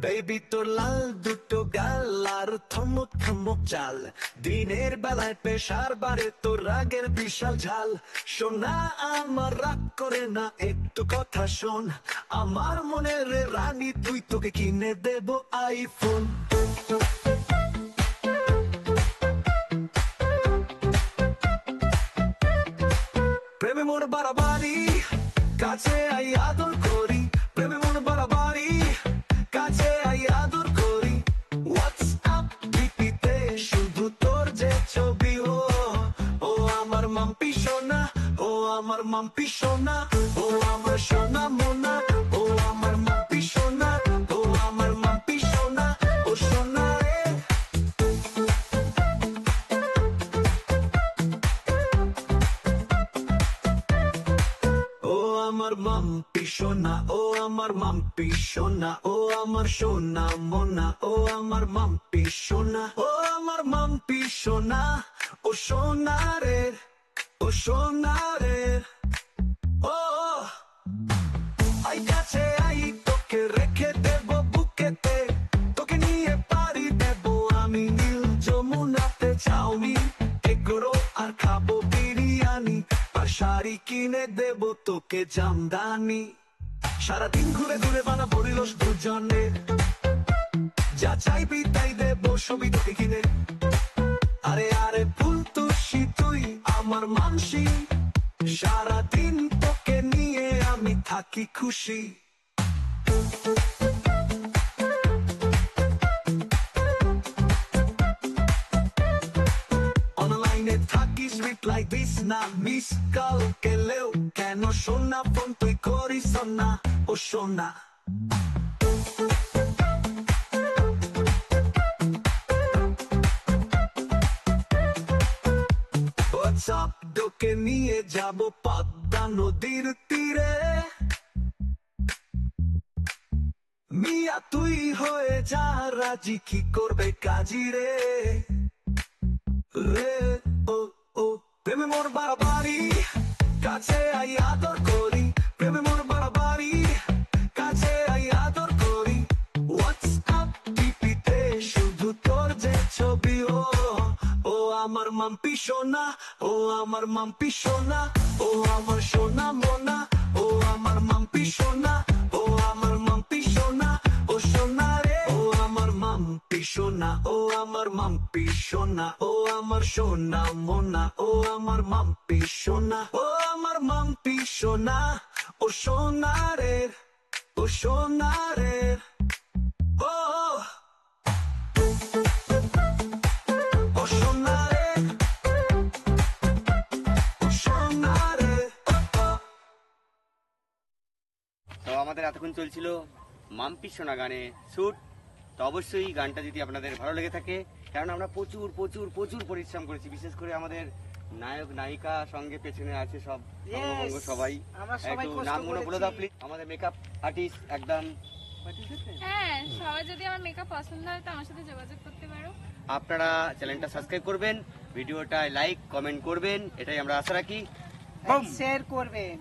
Baby তোর লাল দুটো গাল আর থমক থমক চাল, দিনের বেলায় পেশার বাড়ে তোর রাগের বিশাল ঝাল। সোনা আমার রাগ করে না, একটু কথা শোন, আমার মনের রানী তুই, তোকে কিনে দেব আইফোন। প্রেমে মোর বাড়াবাড়ি, কাছে আই আদর করি, প্রেমে মোর বাড়াবাড়ি, কাছে আই আদর করি। হোয়াটসঅ্যাপ ডিপিতে শুধু তোর যে ছবি, ও আমার মাম্পি সোনা, ও আমার মাম্পি সোনা, ও আমার সোনা মোনা, ও আমার মাম্পি সোনা, ও আমার মাম্পি সোনা, ও সোনা রে। ও আমার মাম্পি সোনা, ও আমার মাম্পি সোনা, ও আমার সোনা মোনা, ও আমার মাম্পি সোনা, ও আমার মাম্পি সোনা, ও সোনা রে, ও সোনা রে। ও আই কাছে আই, তোকে রেখে দেব বুকেতে, তোকে নিয়ে পারি দেব আমি নীল যমুনাতে। চাউমিন এগরো আর খাবো বিরিয়ানি, আর শাড়ি কিনে দেব তোকে জামদানি। সারাদিন ঘুরে ঘুরে বানাবো রিলস দুজনে, যা চাইবি তাই দেব ছবি তোকে কিনে। আরে আরে ফুলতুসি তুই আমার মানসি, সারাদিন তোকে নিয়ে আমি থাকি খুশি। অনলাইনে থাকিস রিপ্লাই দিস না, মিস কল পেলেও কেন সোনা ফোন তুই করিস না, ও সোনা। হোয়াটসঅ্যাপ তোকে নিয়ে যাব পদ্মা নদীর তীরে, মিয়া তুই হয়ে যা রাজি, কি করবে কাজী রে রে। ও ও প্রেমে মোর বাড়াবাড়ি, কাছে আই আদর করি, প্রেমে মোর বাড়াবাড়ি, কাছে আই আদর করি। হোয়াটসঅ্যাপ ডিপিতে শুধু তোর যে ছবি, ও আমার মাম্পি সোনা, ও আমার মাম্পি সোনা, ও আমার সোনা মোনা, ও আমার মাম্পি সোনা, ও আমার মাম্পি সোনা, ও সোনা রে। ও আমার মাম্পি সোনা, ও আমার মাম্পি সোনা, ও আমার সোনা মোনা, ও আমার মাম্পি সোনা, ও আমার মাম্পি সোনা, ও সোনা রে, ও সোনা রে। ও ও সোনা রে, ও সোনা রে। তো আমাদের এতক্ষণ চলছিল মাম্পি সোনা গানে শুট। তো অবশ্যই গানটা যদি আপনাদের ভালো লেগে থাকে, কারণ আমরা প্রচুর প্রচুর প্রচুর পরিশ্রম করেছি, বিশেষ করে আমাদের নায়ক নায়িকা সঙ্গে পেছনে আছে সব অঙ্গভঙ্গ সবাই। একটু নামগুলো বলে দাও প্লিজ। আমাদের মেকআপ আর্টিস্ট একদম। হ্যাঁ, সবাই যদি আমার মেকআপ পছন্দ হয় তো আমার সাথে যোগাযোগ করতে পারো। আপনারা চ্যানেলটা সাবস্ক্রাইব করবেন, ভিডিওটা লাইক কমেন্ট করবেন, এটাই আমরা আশা রাখি। শেয়ার করবেন।